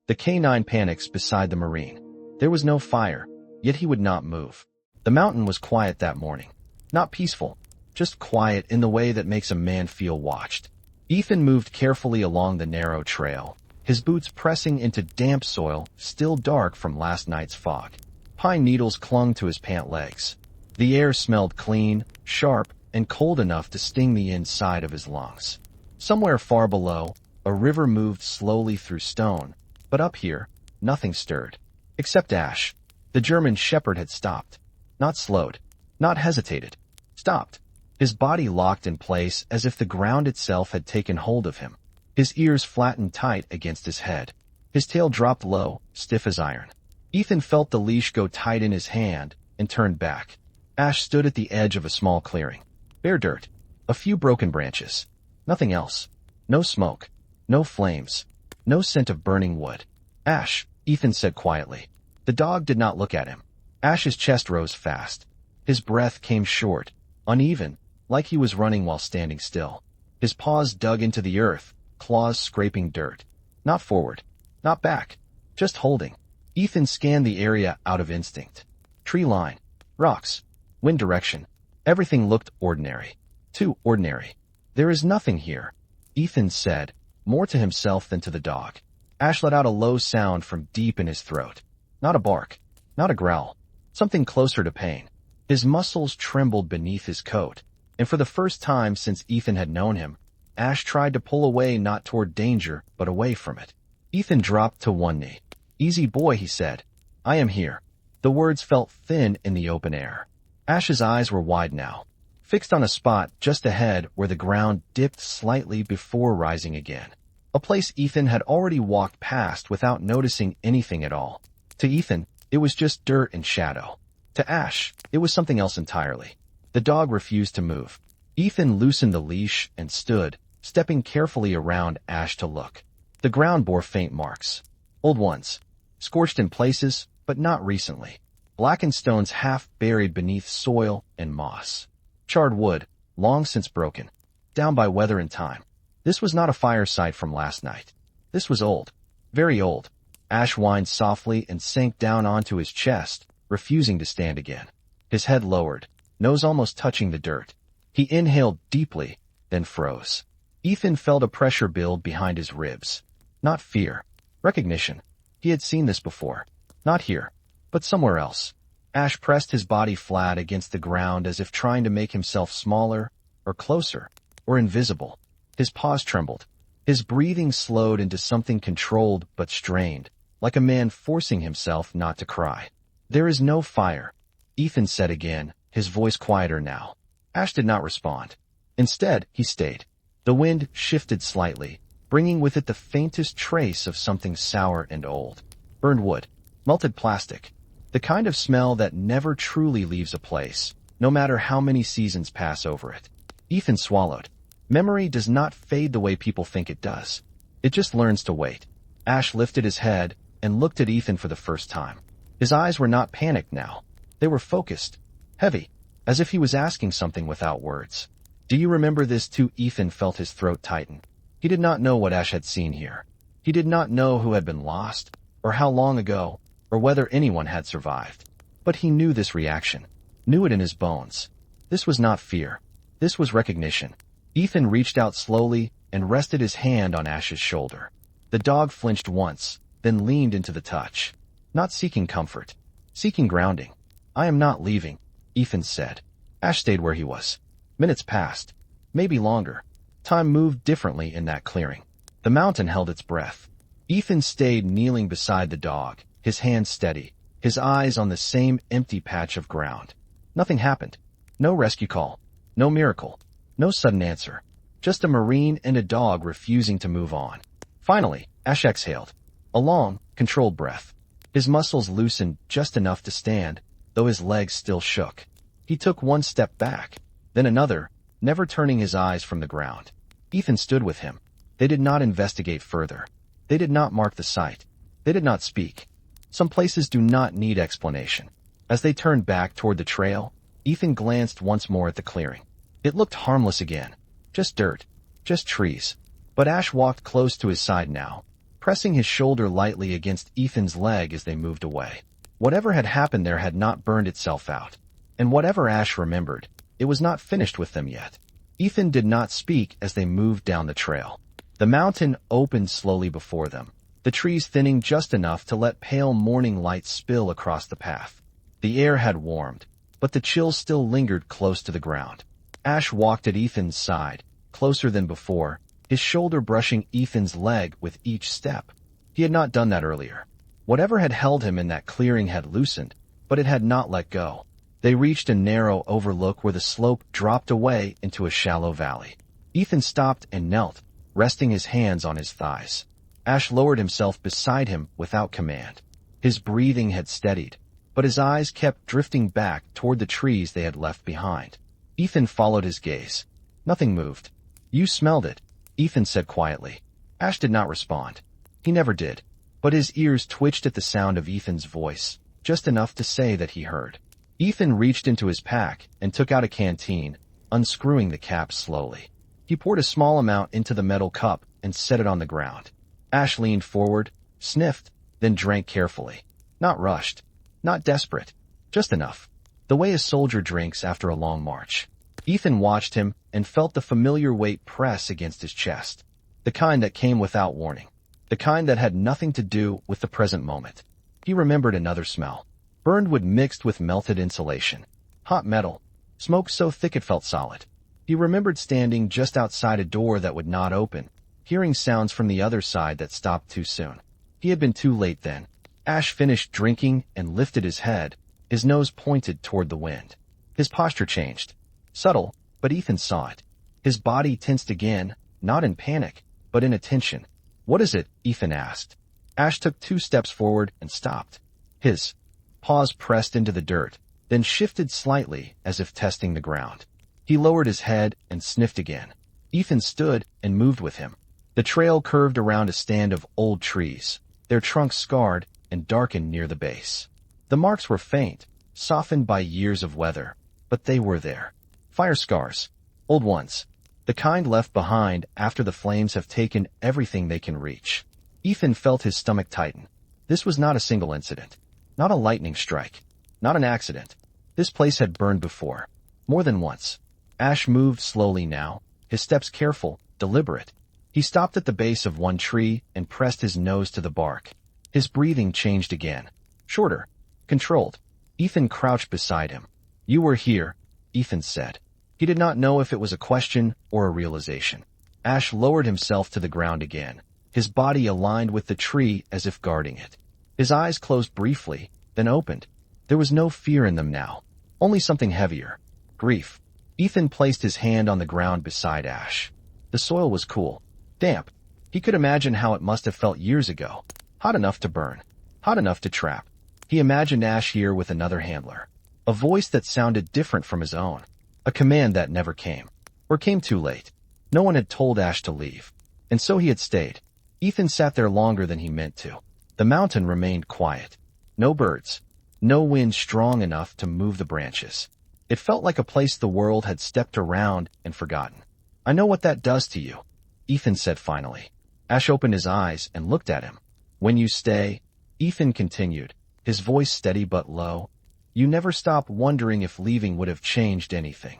The K9 panics beside the Marine. There was no fire, yet he would not move. The mountain was quiet that morning. Not peaceful, just quiet in the way that makes a man feel watched. Ethan moved carefully along the narrow trail, his boots pressing into damp soil still dark from last night's fog. Pine needles clung to his pant legs. The air smelled clean, sharp, and cold enough to sting the inside of his lungs. Somewhere far below, a river moved slowly through stone, but up here, nothing stirred. Except Ash. The German shepherd had stopped. Not slowed. Not hesitated. Stopped. His body locked in place as if the ground itself had taken hold of him. His ears flattened tight against his head. His tail dropped low, stiff as iron. Ethan felt the leash go tight in his hand and turned back. Ash stood at the edge of a small clearing. Bare dirt. A few broken branches. Nothing else. No smoke. No flames. No scent of burning wood. Ash, Ethan said quietly. The dog did not look at him. Ash's chest rose fast. His breath came short, uneven, like he was running while standing still. His paws dug into the earth, claws scraping dirt. Not forward. Not back. Just holding. Ethan scanned the area out of instinct. Tree line. Rocks. Wind direction. Everything looked ordinary. Too ordinary. There is nothing here, Ethan said, more to himself than to the dog. Ash let out a low sound from deep in his throat. Not a bark. Not a growl. Something closer to pain. His muscles trembled beneath his coat, and for the first time since Ethan had known him, Ash tried to pull away not toward danger, but away from it. Ethan dropped to one knee. Easy boy, he said. I am here. The words felt thin in the open air. Ash's eyes were wide now, fixed on a spot just ahead where the ground dipped slightly before rising again. A place Ethan had already walked past without noticing anything at all. To Ethan, it was just dirt and shadow. To Ash, it was something else entirely. The dog refused to move. Ethan loosened the leash and stood, stepping carefully around Ash to look. The ground bore faint marks. Old ones. Scorched in places, but not recently. Blackened stones half buried beneath soil and moss. Charred wood, long since broken. Down by weather and time. This was not a fire site from last night. This was old. Very old. Ash whined softly and sank down onto his chest, refusing to stand again. His head lowered, nose almost touching the dirt. He inhaled deeply, then froze. Ethan felt a pressure build behind his ribs. Not fear. Recognition. He had seen this before. Not here, but somewhere else. Ash pressed his body flat against the ground as if trying to make himself smaller, or closer, or invisible. His paws trembled. His breathing slowed into something controlled but strained, like a man forcing himself not to cry. There is no fire, Ethan said again, his voice quieter now. Ash did not respond. Instead, he stayed. The wind shifted slightly, bringing with it the faintest trace of something sour and old. Burned wood. Melted plastic. The kind of smell that never truly leaves a place, no matter how many seasons pass over it. Ethan swallowed. Memory does not fade the way people think it does. It just learns to wait. Ash lifted his head and looked at Ethan for the first time. His eyes were not panicked now. They were focused. Heavy. As if he was asking something without words. Do you remember this too? Ethan felt his throat tighten. He did not know what Ash had seen here. He did not know who had been lost, or how long ago, or whether anyone had survived. But he knew this reaction. Knew it in his bones. This was not fear. This was recognition. Ethan reached out slowly and rested his hand on Ash's shoulder. The dog flinched once, then leaned into the touch. Not seeking comfort. Seeking grounding. I am not leaving, Ethan said. Ash stayed where he was. Minutes passed. Maybe longer. Time moved differently in that clearing. The mountain held its breath. Ethan stayed kneeling beside the dog, his hands steady, his eyes on the same empty patch of ground. Nothing happened. No rescue call. No miracle. No sudden answer. Just a Marine and a dog refusing to move on. Finally, Ash exhaled. A long, controlled breath. His muscles loosened just enough to stand, though his legs still shook. He took one step back, then another, never turning his eyes from the ground. Ethan stood with him. They did not investigate further. They did not mark the site. They did not speak. Some places do not need explanation. As they turned back toward the trail, Ethan glanced once more at the clearing. It looked harmless again. Just dirt. Just trees. But Ash walked close to his side now, pressing his shoulder lightly against Ethan's leg as they moved away. Whatever had happened there had not burned itself out. And whatever Ash remembered, it was not finished with them yet. Ethan did not speak as they moved down the trail. The mountain opened slowly before them, the trees thinning just enough to let pale morning light spill across the path. The air had warmed, but the chill still lingered close to the ground. Ash walked at Ethan's side, closer than before, his shoulder brushing Ethan's leg with each step. He had not done that earlier. Whatever had held him in that clearing had loosened, but it had not let go. They reached a narrow overlook where the slope dropped away into a shallow valley. Ethan stopped and knelt, resting his hands on his thighs. Ash lowered himself beside him without command. His breathing had steadied, but his eyes kept drifting back toward the trees they had left behind. Ethan followed his gaze. Nothing moved. "You smelled it," Ethan said quietly. Ash did not respond. He never did, but his ears twitched at the sound of Ethan's voice, just enough to say that he heard. Ethan reached into his pack and took out a canteen, unscrewing the cap slowly. He poured a small amount into the metal cup and set it on the ground. Ash leaned forward, sniffed, then drank carefully. Not rushed, not desperate, just enough. The way a soldier drinks after a long march. Ethan watched him and felt the familiar weight press against his chest. The kind that came without warning. The kind that had nothing to do with the present moment. He remembered another smell. Burned wood mixed with melted insulation. Hot metal. Smoke so thick it felt solid. He remembered standing just outside a door that would not open, hearing sounds from the other side that stopped too soon. He had been too late then. Ash finished drinking and lifted his head, his nose pointed toward the wind. His posture changed. Subtle, but Ethan saw it. His body tensed again, not in panic, but in attention. "What is it?" Ethan asked. Ash took 2 steps forward and stopped. His paws pressed into the dirt, then shifted slightly as if testing the ground. He lowered his head and sniffed again. Ethan stood and moved with him. The trail curved around a stand of old trees, their trunks scarred and darkened near the base. The marks were faint, softened by years of weather, but they were there. Fire scars. Old ones. The kind left behind after the flames have taken everything they can reach. Ethan felt his stomach tighten. This was not a single incident. Not a lightning strike. Not an accident. This place had burned before. More than once. Ash moved slowly now, his steps careful, deliberate. He stopped at the base of one tree and pressed his nose to the bark. His breathing changed again. Shorter. Controlled. Ethan crouched beside him. "You were here," Ethan said. He did not know if it was a question or a realization. Ash lowered himself to the ground again, his body aligned with the tree as if guarding it. His eyes closed briefly, then opened. There was no fear in them now, only something heavier. Grief. Ethan placed his hand on the ground beside Ash. The soil was cool, damp. He could imagine how it must have felt years ago. Hot enough to burn, hot enough to trap. He imagined Ash here with another handler. A voice that sounded different from his own. A command that never came. Or came too late. No one had told Ash to leave. And so he had stayed. Ethan sat there longer than he meant to. The mountain remained quiet. No birds. No wind strong enough to move the branches. It felt like a place the world had stepped around and forgotten. "I know what that does to you," Ethan said finally. Ash opened his eyes and looked at him. "When you stay," Ethan continued, his voice steady but low, "you never stop wondering if leaving would have changed anything."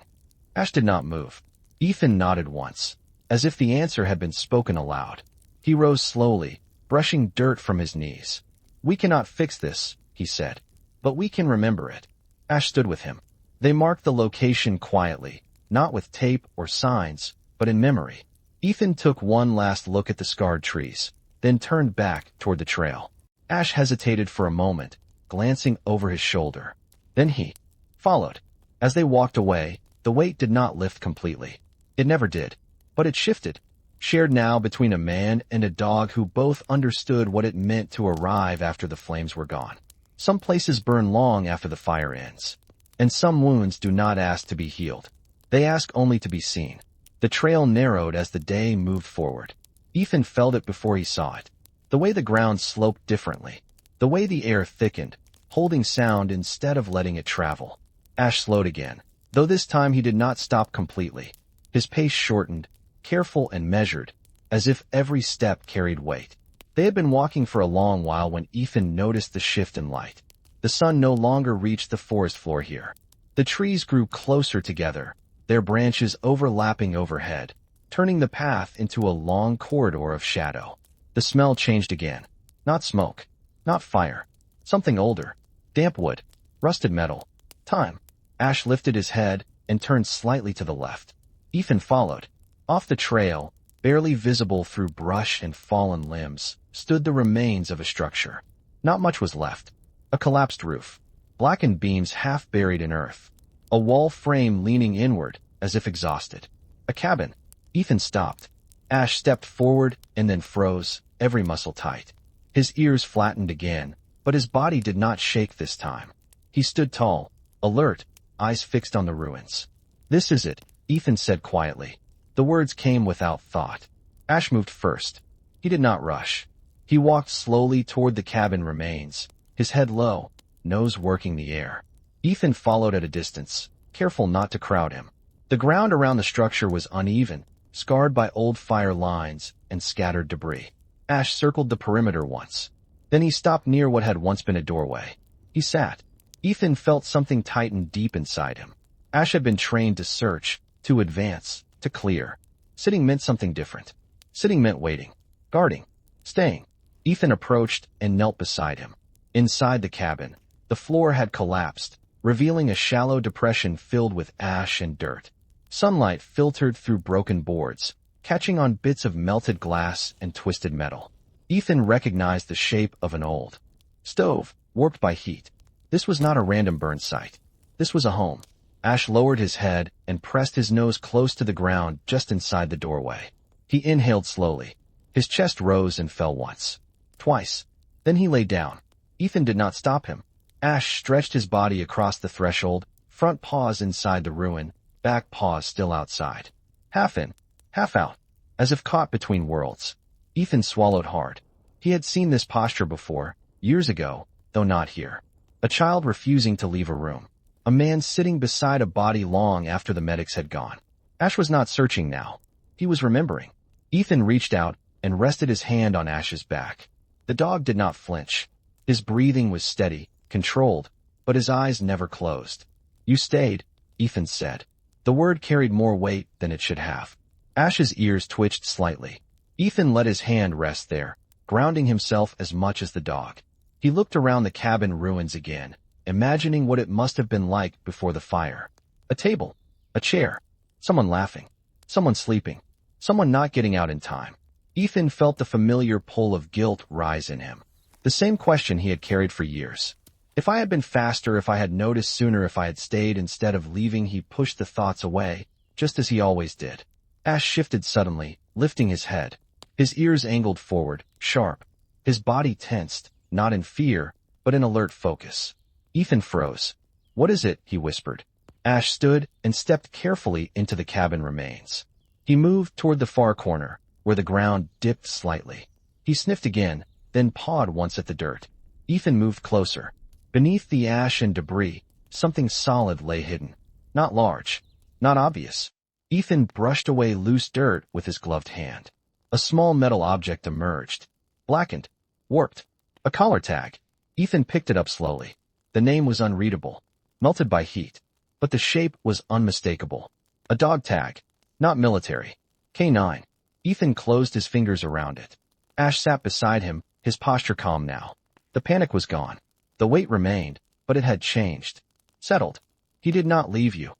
Ash did not move. Ethan nodded once, as if the answer had been spoken aloud. He rose slowly, brushing dirt from his knees. "We cannot fix this," he said, "but we can remember it." Ash stood with him. They marked the location quietly, not with tape or signs, but in memory. Ethan took one last look at the scarred trees, then turned back toward the trail. Ash hesitated for a moment, glancing over his shoulder. Then he followed. As they walked away, the weight did not lift completely. It never did, but it shifted, shared now between a man and a dog who both understood what it meant to arrive after the flames were gone. Some places burn long after the fire ends, and some wounds do not ask to be healed. They ask only to be seen. The trail narrowed as the day moved forward. Ethan felt it before he saw it. The way the ground sloped differently. The way the air thickened, holding sound instead of letting it travel. Ash slowed again, though this time he did not stop completely. His pace shortened, careful and measured, as if every step carried weight. They had been walking for a long while when Ethan noticed the shift in light. The sun no longer reached the forest floor here. The trees grew closer together, their branches overlapping overhead, turning the path into a long corridor of shadow. The smell changed again. Not smoke, not fire, something older. Damp wood, rusted metal, time. Ash lifted his head and turned slightly to the left. Ethan followed. Off the trail, barely visible through brush and fallen limbs, stood the remains of a structure. Not much was left. A collapsed roof, blackened beams half buried in earth, a wall frame leaning inward as if exhausted. A cabin. Ethan stopped. Ash stepped forward and then froze, every muscle tight. His ears flattened again, but his body did not shake this time. He stood tall, alert, eyes fixed on the ruins. "This is it," Ethan said quietly. The words came without thought. Ash moved first. He did not rush. He walked slowly toward the cabin remains, his head low, nose working the air. Ethan followed at a distance, careful not to crowd him. The ground around the structure was uneven, scarred by old fire lines and scattered debris. Ash circled the perimeter once. Then he stopped near what had once been a doorway. He sat. Ethan felt something tighten deep inside him. Ash had been trained to search, to advance, to clear. Sitting meant something different. Sitting meant waiting, guarding, staying. Ethan approached and knelt beside him. Inside the cabin, the floor had collapsed, revealing a shallow depression filled with ash and dirt. Sunlight filtered through broken boards, catching on bits of melted glass and twisted metal. Ethan recognized the shape of an old stove, warped by heat. This was not a random burn site. This was a home. Ash lowered his head and pressed his nose close to the ground just inside the doorway. He inhaled slowly. His chest rose and fell once, twice. Then he lay down. Ethan did not stop him. Ash stretched his body across the threshold, front paws inside the ruin, back paws still outside. Half in, half out, as if caught between worlds. Ethan swallowed hard. He had seen this posture before, years ago, though not here. A child refusing to leave a room. A man sitting beside a body long after the medics had gone. Ash was not searching now. He was remembering. Ethan reached out and rested his hand on Ash's back. The dog did not flinch. His breathing was steady, controlled, but his eyes never closed. "You stayed," Ethan said. The word carried more weight than it should have. Ash's ears twitched slightly. Ethan let his hand rest there, grounding himself as much as the dog. He looked around the cabin ruins again, imagining what it must have been like before the fire. A table, a chair, someone laughing, someone sleeping, someone not getting out in time. Ethan felt the familiar pull of guilt rise in him. The same question he had carried for years. If I had been faster, if I had noticed sooner, if I had stayed instead of leaving, he pushed the thoughts away, just as he always did. Ash shifted suddenly, lifting his head. His ears angled forward, sharp. His body tensed, not in fear, but in alert focus. Ethan froze. "What is it?" he whispered. Ash stood and stepped carefully into the cabin remains. He moved toward the far corner, where the ground dipped slightly. He sniffed again, then pawed once at the dirt. Ethan moved closer. Beneath the ash and debris, something solid lay hidden. Not large, not obvious. Ethan brushed away loose dirt with his gloved hand. A small metal object emerged. Blackened, warped. A collar tag. Ethan picked it up slowly. The name was unreadable, melted by heat, but the shape was unmistakable. A dog tag, not military. K9. Ethan closed his fingers around it. Ash sat beside him, his posture calm now. The panic was gone. The weight remained, but it had changed. Settled. "He did not leave you,"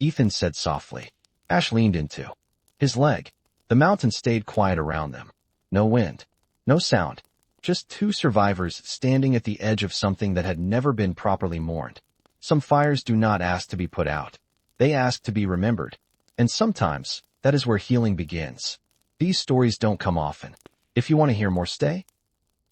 Ethan said softly. Ash leaned into his leg. The mountain stayed quiet around them. No wind. No sound. Just two survivors standing at the edge of something that had never been properly mourned. Some fires do not ask to be put out. They ask to be remembered. And sometimes, that is where healing begins. These stories don't come often. If you want to hear more, stay.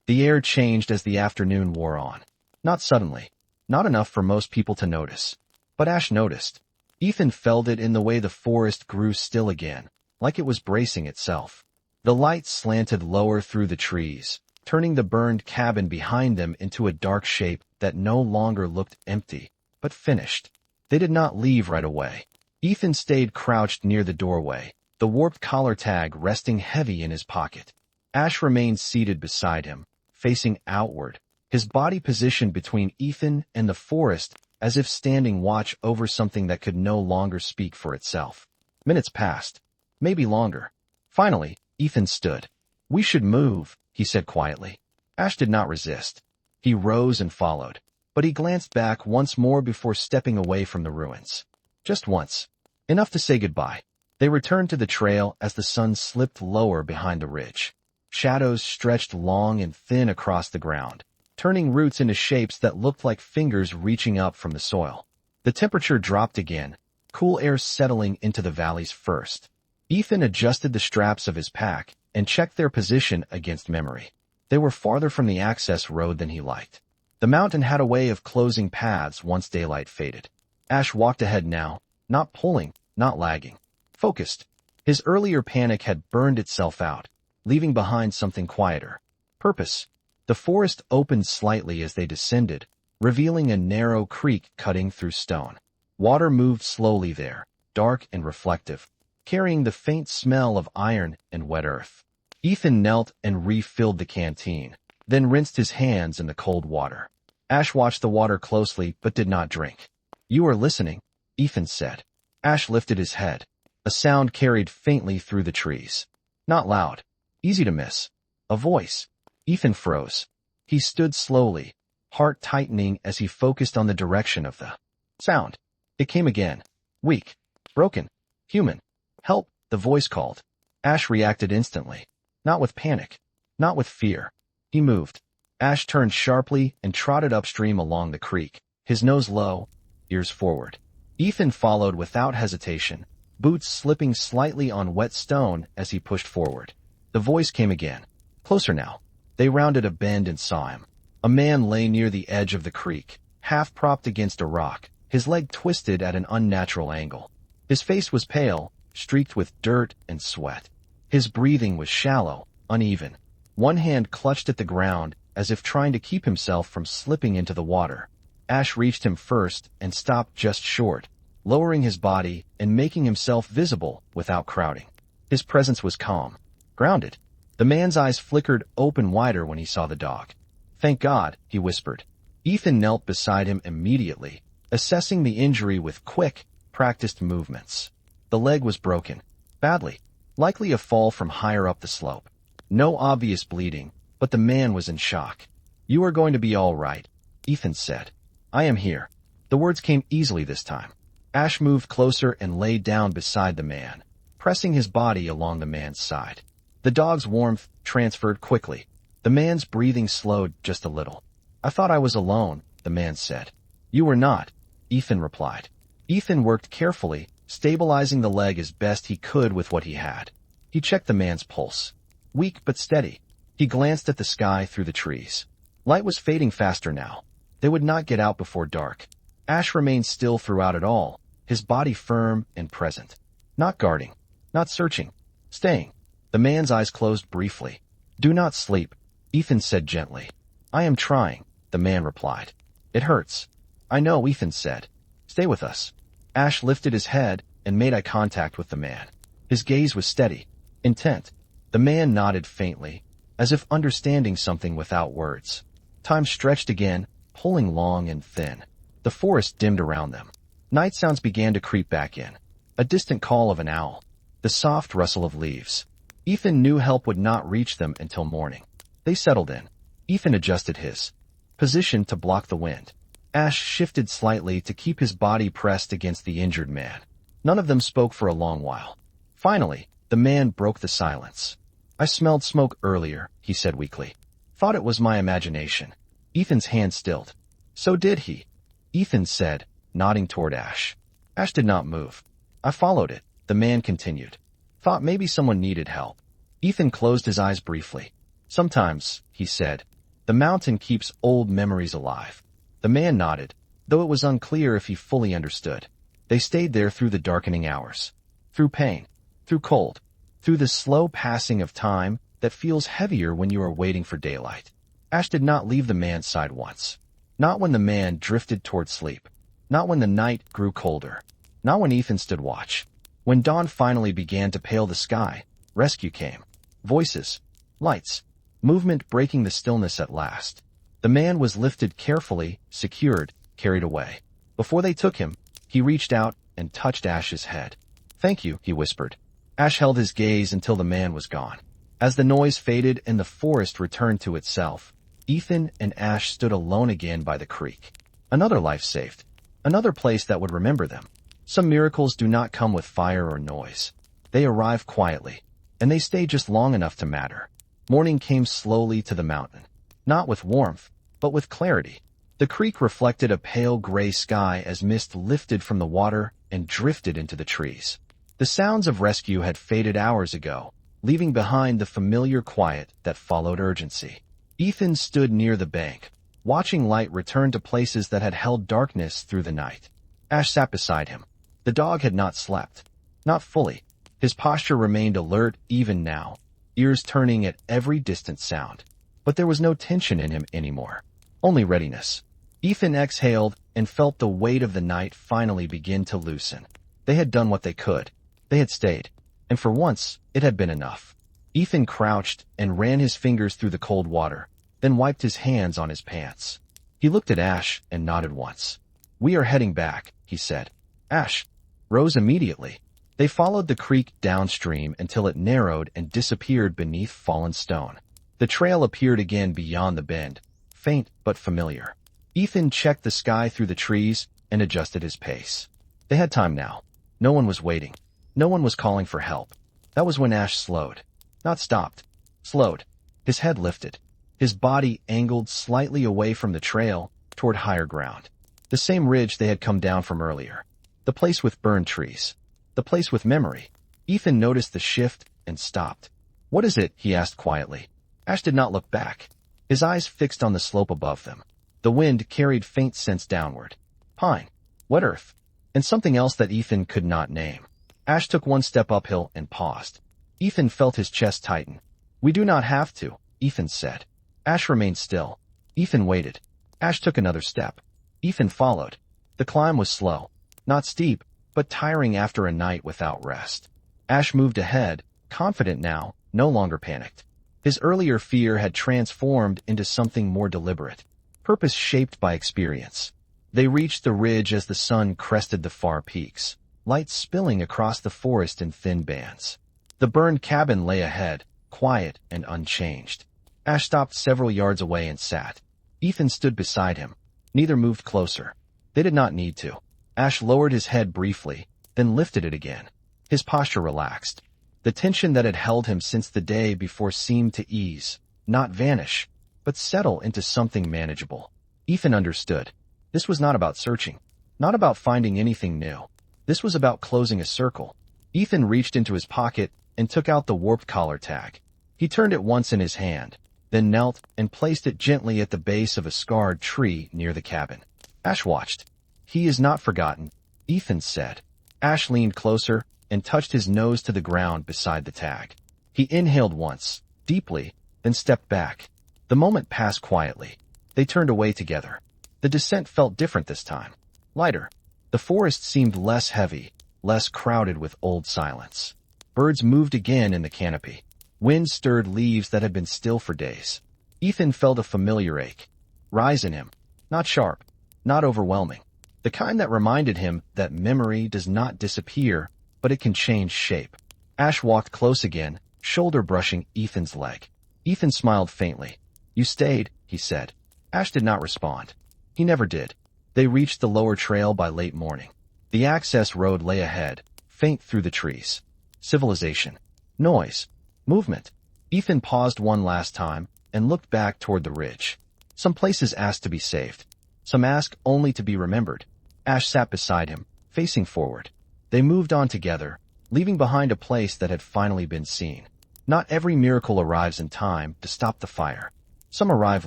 The air changed as the afternoon wore on. Not suddenly. Not enough for most people to notice. But Ash noticed. Ethan felt it in the way the forest grew still again, like it was bracing itself. The light slanted lower through the trees, turning the burned cabin behind them into a dark shape that no longer looked empty, but finished. They did not leave right away. Ethan stayed crouched near the doorway, the warped collar tag resting heavy in his pocket. Ash remained seated beside him, facing outward, his body positioned between Ethan and the forest, as if standing watch over something that could no longer speak for itself. Minutes passed. Maybe longer. Finally, Ethan stood. "We should move," he said quietly. Ash did not resist. He rose and followed, but he glanced back once more before stepping away from the ruins. Just once. Enough to say goodbye. They returned to the trail as the sun slipped lower behind the ridge. Shadows stretched long and thin across the ground, turning roots into shapes that looked like fingers reaching up from the soil. The temperature dropped again, cool air settling into the valleys first. Ethan adjusted the straps of his pack and checked their position against memory. They were farther from the access road than he liked. The mountain had a way of closing paths once daylight faded. Ash walked ahead now, not pulling, not lagging. Focused. His earlier panic had burned itself out, leaving behind something quieter. Purpose. The forest opened slightly as they descended, revealing a narrow creek cutting through stone. Water moved slowly there, dark and reflective, carrying the faint smell of iron and wet earth. Ethan knelt and refilled the canteen, then rinsed his hands in the cold water. Ash watched the water closely but did not drink. "You are listening," Ethan said. Ash lifted his head. A sound carried faintly through the trees. Not loud. Easy to miss. A voice. Ethan froze. He stood slowly, heart tightening as he focused on the direction of the sound. It came again. Weak. Broken. Human. "Help," the voice called. Ash reacted instantly. Not with panic. Not with fear. He moved. Ash turned sharply and trotted upstream along the creek, his nose low, ears forward. Ethan followed without hesitation, boots slipping slightly on wet stone as he pushed forward. The voice came again. Closer now. They rounded a bend and saw him. A man lay near the edge of the creek, half propped against a rock, his leg twisted at an unnatural angle. His face was pale, streaked with dirt and sweat. His breathing was shallow, uneven. One hand clutched at the ground as if trying to keep himself from slipping into the water. Ash reached him first and stopped just short, lowering his body and making himself visible without crowding. His presence was calm, grounded. The man's eyes flickered open wider when he saw the dog. "Thank God," he whispered. Ethan knelt beside him immediately, assessing the injury with quick, practiced movements. The leg was broken. Badly. Likely a fall from higher up the slope. No obvious bleeding, but the man was in shock. "You are going to be all right," Ethan said. "I am here." The words came easily this time. Ash moved closer and lay down beside the man, pressing his body along the man's side. The dog's warmth transferred quickly. The man's breathing slowed just a little. "I thought I was alone," the man said. "You were not," Ethan replied. Ethan worked carefully, stabilizing the leg as best he could with what he had. He checked the man's pulse. Weak but steady. He glanced at the sky through the trees. Light was fading faster now. They would not get out before dark. Ash remained still throughout it all, his body firm and present. Not guarding. Not searching. Staying. The man's eyes closed briefly. "Do not sleep," Ethan said gently. "I am trying," the man replied. "It hurts." "I know," Ethan said. "Stay with us." Ash lifted his head and made eye contact with the man. His gaze was steady, intent. The man nodded faintly, as if understanding something without words. Time stretched again, pulling long and thin. The forest dimmed around them. Night sounds began to creep back in. A distant call of an owl. The soft rustle of leaves. Ethan knew help would not reach them until morning. They settled in. Ethan adjusted his position to block the wind. Ash shifted slightly to keep his body pressed against the injured man. None of them spoke for a long while. Finally, the man broke the silence. "I smelled smoke earlier," he said weakly. "Thought it was my imagination." Ethan's hand stilled. "So did he," Ethan said, nodding toward Ash. Ash did not move. "I followed it," the man continued. "Thought maybe someone needed help." Ethan closed his eyes briefly. "Sometimes," he said, "the mountain keeps old memories alive." The man nodded, though it was unclear if he fully understood. They stayed there through the darkening hours. Through pain. Through cold. Through the slow passing of time that feels heavier when you are waiting for daylight. Ash did not leave the man's side once. Not when the man drifted toward sleep. Not when the night grew colder. Not when Ethan stood watch. When dawn finally began to pale the sky, rescue came. Voices. Lights. Movement breaking the stillness at last. The man was lifted carefully, secured, carried away. Before they took him, he reached out and touched Ash's head. "Thank you," he whispered. Ash held his gaze until the man was gone. As the noise faded and the forest returned to itself, Ethan and Ash stood alone again by the creek. Another life saved. Another place that would remember them. Some miracles do not come with fire or noise. They arrive quietly, and they stay just long enough to matter. Morning came slowly to the mountain. Not with warmth, but with clarity. The creek reflected a pale gray sky as mist lifted from the water and drifted into the trees. The sounds of rescue had faded hours ago, leaving behind the familiar quiet that followed urgency. Ethan stood near the bank, watching light return to places that had held darkness through the night. Ash sat beside him. The dog had not slept. Not fully. His posture remained alert even now, ears turning at every distant sound. But there was no tension in him anymore. Only readiness. Ethan exhaled and felt the weight of the night finally begin to loosen. They had done what they could. They had stayed. And for once, it had been enough. Ethan crouched and ran his fingers through the cold water, then wiped his hands on his pants. He looked at Ash and nodded once. "We are heading back," he said. Ash rose immediately. They followed the creek downstream until it narrowed and disappeared beneath fallen stone. The trail appeared again beyond the bend, faint but familiar. Ethan checked the sky through the trees and adjusted his pace. They had time now. No one was waiting. No one was calling for help. That was when Ash slowed. Not stopped. Slowed. His head lifted. His body angled slightly away from the trail toward higher ground. The same ridge they had come down from earlier. The place with burned trees. The place with memory. Ethan noticed the shift and stopped. "What is it?" he asked quietly. Ash did not look back. His eyes fixed on the slope above them. The wind carried faint scents downward. Pine. Wet earth. And something else that Ethan could not name. Ash took one step uphill and paused. Ethan felt his chest tighten. "We do not have to," Ethan said. Ash remained still. Ethan waited. Ash took another step. Ethan followed. The climb was slow. Not steep, but tiring after a night without rest. Ash moved ahead, confident now, no longer panicked. His earlier fear had transformed into something more deliberate, purpose shaped by experience. They reached the ridge as the sun crested the far peaks, light spilling across the forest in thin bands. The burned cabin lay ahead, quiet and unchanged. Ash stopped several yards away and sat. Ethan stood beside him. Neither moved closer. They did not need to. Ash lowered his head briefly, then lifted it again. His posture relaxed. The tension that had held him since the day before seemed to ease, not vanish, but settle into something manageable. Ethan understood. This was not about searching, not about finding anything new. This was about closing a circle. Ethan reached into his pocket and took out the warped collar tag. He turned it once in his hand, then knelt and placed it gently at the base of a scarred tree near the cabin. Ash watched. "He is not forgotten," Ethan said. Ash leaned closer and touched his nose to the ground beside the tag. He inhaled once, deeply, then stepped back. The moment passed quietly. They turned away together. The descent felt different this time. Lighter. The forest seemed less heavy, less crowded with old silence. Birds moved again in the canopy. Wind stirred leaves that had been still for days. Ethan felt a familiar ache. Rise in him. Not sharp. Not overwhelming. The kind that reminded him that memory does not disappear, but it can change shape. Ash walked close again, shoulder brushing Ethan's leg. Ethan smiled faintly. "You stayed," he said. Ash did not respond. He never did. They reached the lower trail by late morning. The access road lay ahead, faint through the trees. Civilization. Noise. Movement. Ethan paused one last time and looked back toward the ridge. Some places asked to be saved. Some asked only to be remembered. Ash sat beside him, facing forward. They moved on together, leaving behind a place that had finally been seen. Not every miracle arrives in time to stop the fire. Some arrive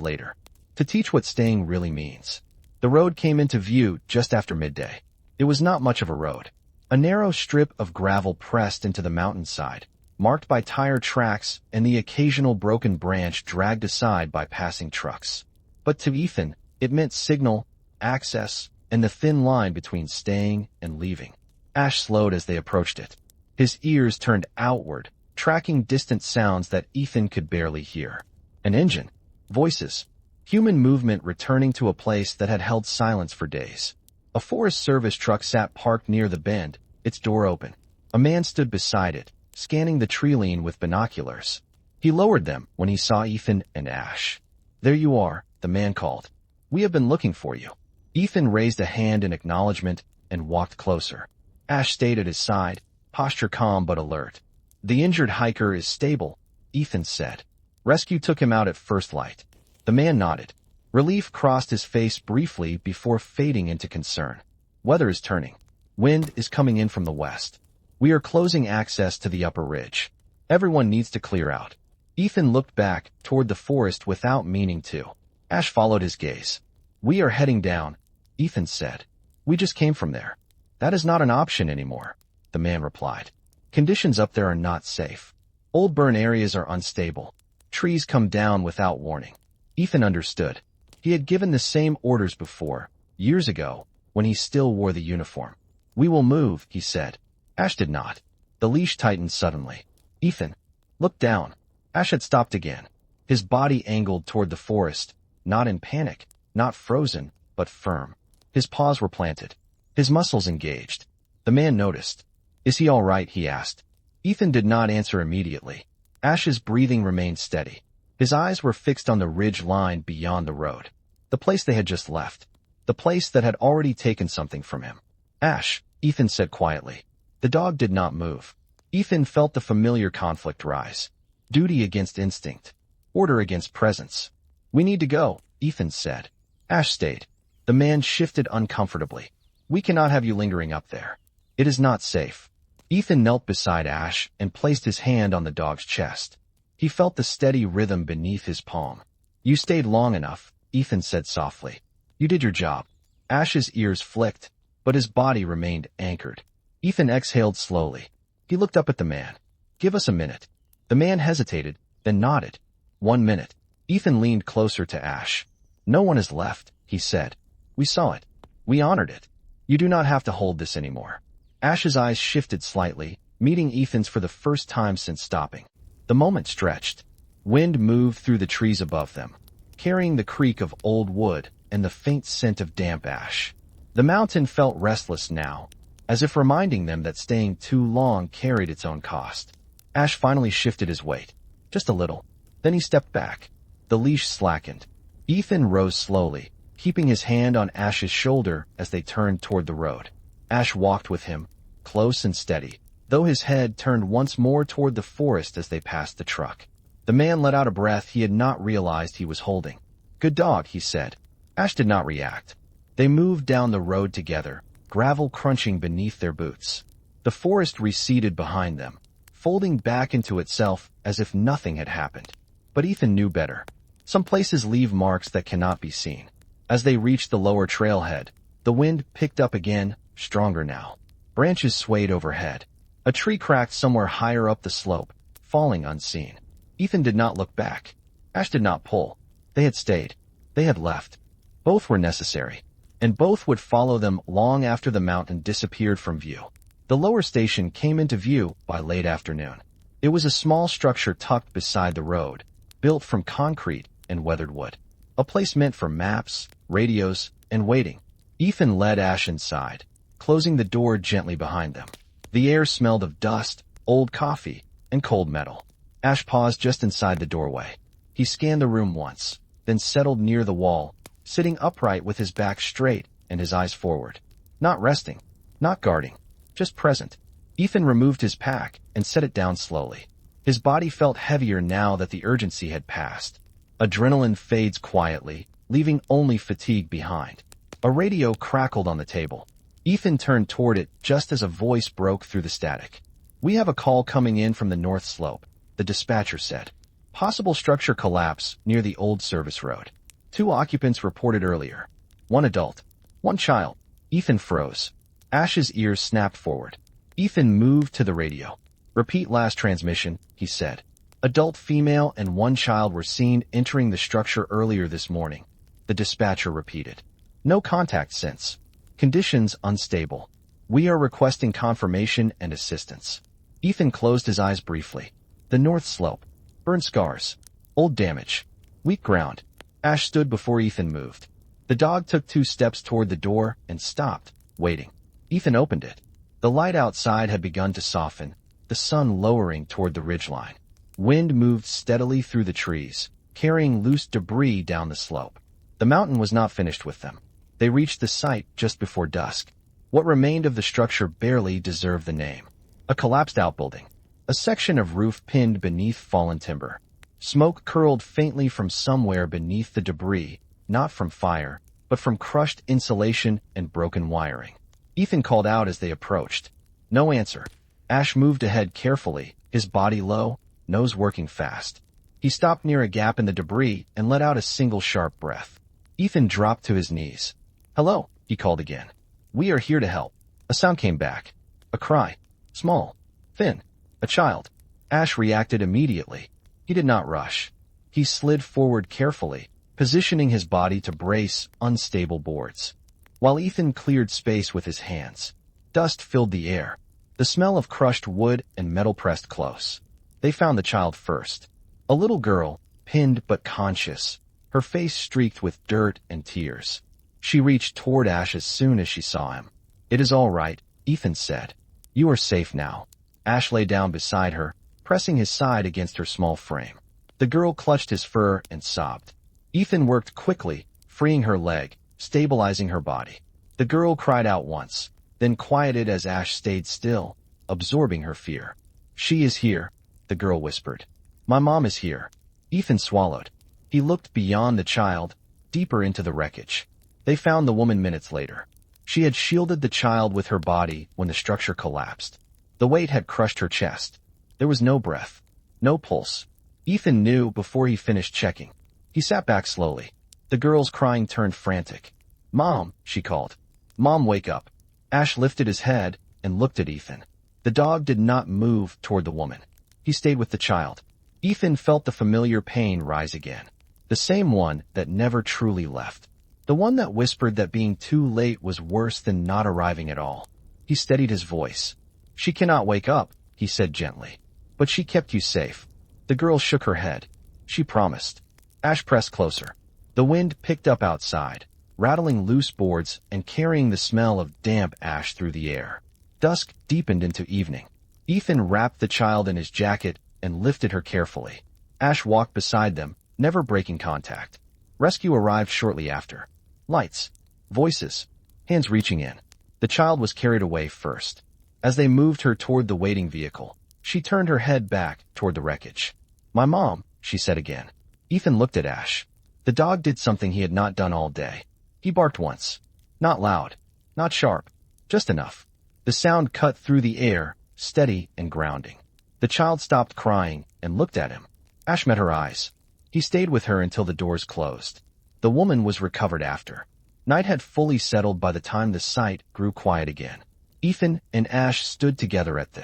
later, to teach what staying really means. The road came into view just after midday. It was not much of a road. A narrow strip of gravel pressed into the mountainside, marked by tire tracks and the occasional broken branch dragged aside by passing trucks. But to Ethan, it meant signal, access, and the thin line between staying and leaving. Ash slowed as they approached it. His ears turned outward, tracking distant sounds that Ethan could barely hear. An engine, voices, human movement returning to a place that had held silence for days. A Forest Service truck sat parked near the bend, its door open. A man stood beside it, scanning the tree line with binoculars. He lowered them when he saw Ethan and Ash. "There you are," the man called. "We have been looking for you." Ethan raised a hand in acknowledgement and walked closer. Ash stayed at his side, posture calm but alert. "The injured hiker is stable," Ethan said. "Rescue took him out at first light." The man nodded. Relief crossed his face briefly before fading into concern. "Weather is turning. Wind is coming in from the west. We are closing access to the upper ridge. Everyone needs to clear out." Ethan looked back toward the forest without meaning to. Ash followed his gaze. "We are heading down," Ethan said. "We just came from there." "That is not an option anymore," the man replied. "Conditions up there are not safe. Old burn areas are unstable. Trees come down without warning." Ethan understood. He had given the same orders before, years ago, when he still wore the uniform. "We will move," he said. Ash did not. The leash tightened suddenly. "Ethan, look down." Ash had stopped again. His body angled toward the forest, not in panic, not frozen, but firm. His paws were planted. His muscles engaged. The man noticed. "Is he all right?" he asked. Ethan did not answer immediately. Ash's breathing remained steady. His eyes were fixed on the ridge line beyond the road. The place they had just left. The place that had already taken something from him. "Ash," Ethan said quietly. The dog did not move. Ethan felt the familiar conflict rise. Duty against instinct. Order against presence. "We need to go," Ethan said. Ash stayed. The man shifted uncomfortably. "We cannot have you lingering up there. It is not safe." Ethan knelt beside Ash and placed his hand on the dog's chest. He felt the steady rhythm beneath his palm. "You stayed long enough," Ethan said softly. "You did your job." Ash's ears flicked, but his body remained anchored. Ethan exhaled slowly. He looked up at the man. "Give us a minute." The man hesitated, then nodded. 1 minute. Ethan leaned closer to Ash. "No one has left," he said. "We saw it. We honored it. You do not have to hold this anymore." Ash's eyes shifted slightly, meeting Ethan's for the first time since stopping. The moment stretched. Wind moved through the trees above them, carrying the creak of old wood and the faint scent of damp ash. The mountain felt restless now, as if reminding them that staying too long carried its own cost. Ash finally shifted his weight, just a little. Then he stepped back. The leash slackened. Ethan rose slowly, keeping his hand on Ash's shoulder as they turned toward the road. Ash walked with him, close and steady, though his head turned once more toward the forest as they passed the truck. The man let out a breath he had not realized he was holding. "Good dog," he said. Ash did not react. They moved down the road together, gravel crunching beneath their boots. The forest receded behind them, folding back into itself as if nothing had happened. But Ethan knew better. Some places leave marks that cannot be seen. As they reached the lower trailhead, the wind picked up again, stronger now. Branches swayed overhead. A tree cracked somewhere higher up the slope, falling unseen. Ethan did not look back. Ash did not pull. They had stayed. They had left. Both were necessary, and both would follow them long after the mountain disappeared from view. The lower station came into view by late afternoon. It was a small structure tucked beside the road, built from concrete and weathered wood. A place meant for maps, radios, and waiting. Ethan led Ash inside, closing the door gently behind them. The air smelled of dust, old coffee, and cold metal. Ash paused just inside the doorway. He scanned the room once, then settled near the wall, sitting upright with his back straight and his eyes forward. Not resting, not guarding, just present. Ethan removed his pack and set it down slowly. His body felt heavier now that the urgency had passed. Adrenaline fades quietly, leaving only fatigue behind. A radio crackled on the table. Ethan turned toward it just as a voice broke through the static. "We have a call coming in from the north slope," the dispatcher said. "Possible structure collapse near the old service road. 2 occupants reported earlier. 1 adult, 1 child." Ethan froze. Ash's ears snapped forward. Ethan moved to the radio. "Repeat last transmission," he said. "Adult female and 1 child were seen entering the structure earlier this morning," the dispatcher repeated. "No contact since. Conditions unstable. We are requesting confirmation and assistance." Ethan closed his eyes briefly. The north slope. Burned scars. Old damage. Weak ground. Ash stood before Ethan moved. The dog took 2 steps toward the door and stopped, waiting. Ethan opened it. The light outside had begun to soften, the sun lowering toward the ridgeline. Wind moved steadily through the trees, carrying loose debris down the slope. The mountain was not finished with them. They reached the site just before dusk. What remained of the structure barely deserved the name. A collapsed outbuilding. A section of roof pinned beneath fallen timber. Smoke curled faintly from somewhere beneath the debris, not from fire, but from crushed insulation and broken wiring. Ethan called out as they approached. No answer. Ash moved ahead carefully, his body low, nose working fast. He stopped near a gap in the debris and let out a single sharp breath. Ethan dropped to his knees. "Hello," he called again. "We are here to help." A sound came back. A cry. Small. Thin. A child. Ash reacted immediately. He did not rush. He slid forward carefully, positioning his body to brace unstable boards. While Ethan cleared space with his hands, dust filled the air. The smell of crushed wood and metal pressed close. They found the child first. A little girl, pinned but conscious, her face streaked with dirt and tears. She reached toward Ash as soon as she saw him. "It is all right," Ethan said. "You are safe now." Ash lay down beside her, pressing his side against her small frame. The girl clutched his fur and sobbed. Ethan worked quickly, freeing her leg, stabilizing her body. The girl cried out once, then quieted as Ash stayed still, absorbing her fear. "She is here," the girl whispered. "My mom is here." Ethan swallowed. He looked beyond the child, deeper into the wreckage. They found the woman minutes later. She had shielded the child with her body when the structure collapsed. The weight had crushed her chest. There was no breath, no pulse. Ethan knew before he finished checking. He sat back slowly. The girl's crying turned frantic. "Mom," she called. "Mom, wake up." Ash lifted his head and looked at Ethan. The dog did not move toward the woman. He stayed with the child. Ethan felt the familiar pain rise again. The same one that never truly left. The one that whispered that being too late was worse than not arriving at all. He steadied his voice. "She cannot wake up," he said gently. "But she kept you safe." The girl shook her head. "She promised." Ash pressed closer. The wind picked up outside, rattling loose boards and carrying the smell of damp ash through the air. Dusk deepened into evening. Ethan wrapped the child in his jacket and lifted her carefully. Ash walked beside them, never breaking contact. Rescue arrived shortly after. Lights. Voices. Hands reaching in. The child was carried away first. As they moved her toward the waiting vehicle, she turned her head back toward the wreckage. "My mom," she said again. Ethan looked at Ash. The dog did something he had not done all day. He barked once. Not loud. Not sharp. Just enough. The sound cut through the air, steady and grounding. The child stopped crying and looked at him. Ash met her eyes. He stayed with her until the doors closed. The woman was recovered after. Night had fully settled by the time the site grew quiet again. Ethan and Ash stood together at the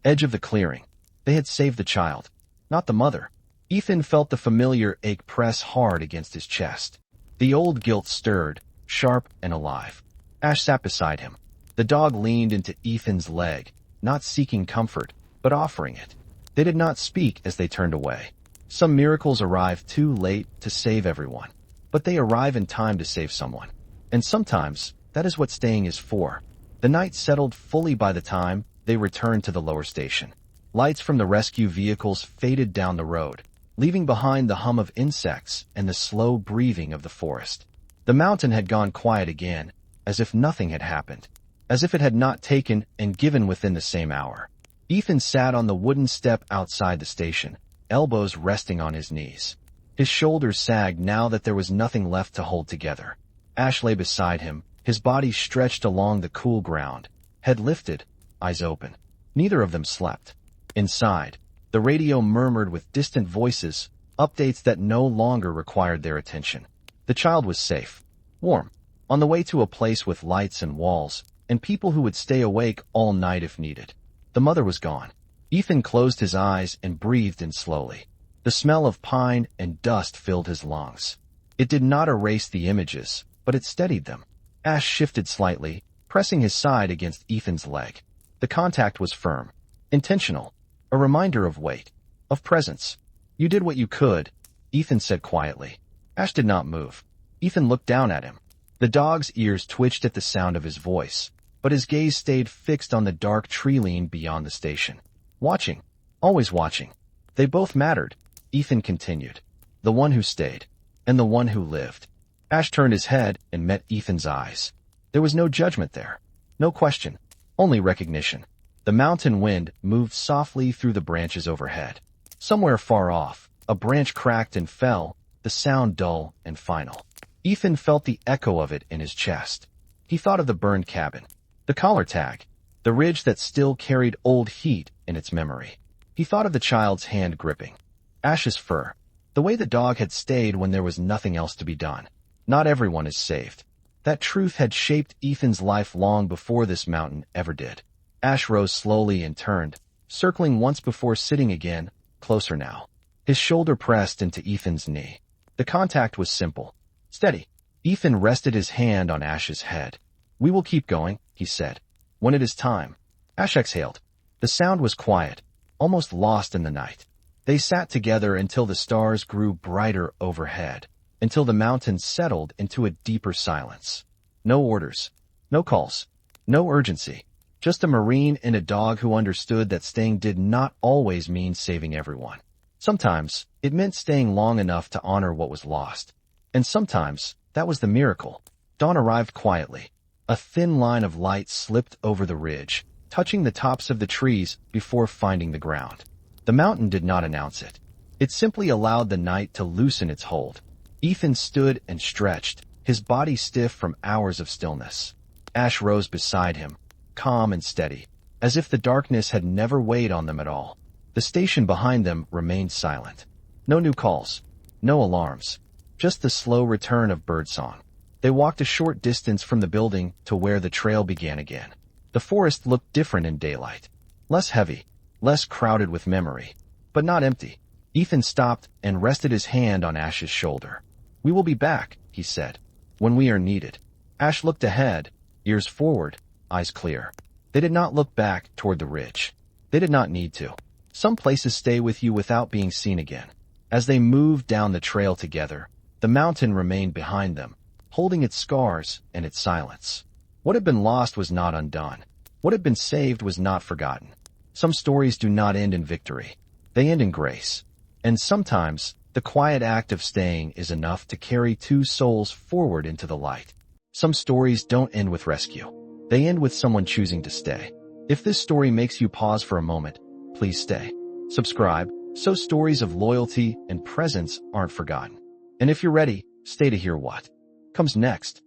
edge of the clearing. They had saved the child, not the mother. Ethan felt the familiar ache press hard against his chest. The old guilt stirred, sharp and alive. Ash sat beside him. The dog leaned into Ethan's leg, not seeking comfort, but offering it. They did not speak as they turned away. Some miracles arrive too late to save everyone, but they arrive in time to save someone. And sometimes, that is what staying is for. The night settled fully by the time they returned to the lower station. Lights from the rescue vehicles faded down the road, leaving behind the hum of insects and the slow breathing of the forest. The mountain had gone quiet again, as if nothing had happened, as if it had not taken and given within the same hour. Ethan sat on the wooden step outside the station, elbows resting on his knees. His shoulders sagged now that there was nothing left to hold together. Ash lay beside him, his body stretched along the cool ground, head lifted, eyes open. Neither of them slept. Inside, the radio murmured with distant voices, updates that no longer required their attention. The child was safe, warm, on the way to a place with lights and walls, and people who would stay awake all night if needed. The mother was gone. Ethan closed his eyes and breathed in slowly. The smell of pine and dust filled his lungs. It did not erase the images, but it steadied them. Ash shifted slightly, pressing his side against Ethan's leg. The contact was firm, intentional, a reminder of weight. of presence. You did what you could, Ethan said quietly. Ash did not move. Ethan looked down at him. The dog's ears twitched at the sound of his voice, but his gaze stayed fixed on the dark tree line beyond the station. Watching. Always watching. They both mattered, Ethan continued. The one who stayed, and the one who lived. Ash turned his head and met Ethan's eyes. There was no judgment there. No question. Only recognition. The mountain wind moved softly through the branches overhead. Somewhere far off, a branch cracked and fell, the sound dull and final. Ethan felt the echo of it in his chest. He thought of the burned cabin, the collar tag, the ridge that still carried old heat in its memory. He thought of the child's hand gripping Ash's fur, the way the dog had stayed when there was nothing else to be done. Not everyone is saved. That truth had shaped Ethan's life long before this mountain ever did. Ash rose slowly and turned, circling once before sitting again, closer now. His shoulder pressed into Ethan's knee. The contact was simple. Steady. Ethan rested his hand on Ash's head. We will keep going, he said. When it is time. Ash exhaled. The sound was quiet, almost lost in the night. They sat together until the stars grew brighter overhead, until the mountains settled into a deeper silence. No orders, no calls, no urgency. Just a Marine and a dog who understood that staying did not always mean saving everyone. Sometimes, it meant staying long enough to honor what was lost. And sometimes, that was the miracle. Dawn arrived quietly. A thin line of light slipped over the ridge, touching the tops of the trees before finding the ground. The mountain did not announce it. It simply allowed the night to loosen its hold. Ethan stood and stretched, his body stiff from hours of stillness. Ash rose beside him, calm and steady, as if the darkness had never weighed on them at all. The station behind them remained silent. No new calls, no alarms, just the slow return of birdsong. They walked a short distance from the building to where the trail began again. The forest looked different in daylight. Less heavy, less crowded with memory, but not empty. Ethan stopped and rested his hand on Ash's shoulder. We will be back, he said, when we are needed. Ash looked ahead, ears forward, eyes clear. They did not look back toward the ridge. They did not need to. Some places stay with you without being seen again. As they moved down the trail together, the mountain remained behind them, holding its scars and its silence. What had been lost was not undone. What had been saved was not forgotten. Some stories do not end in victory. They end in grace. And sometimes, the quiet act of staying is enough to carry two souls forward into the light. Some stories don't end with rescue. They end with someone choosing to stay. If this story makes you pause for a moment, please stay. Subscribe, so stories of loyalty and presence aren't forgotten. And if you're ready, stay to hear what comes next.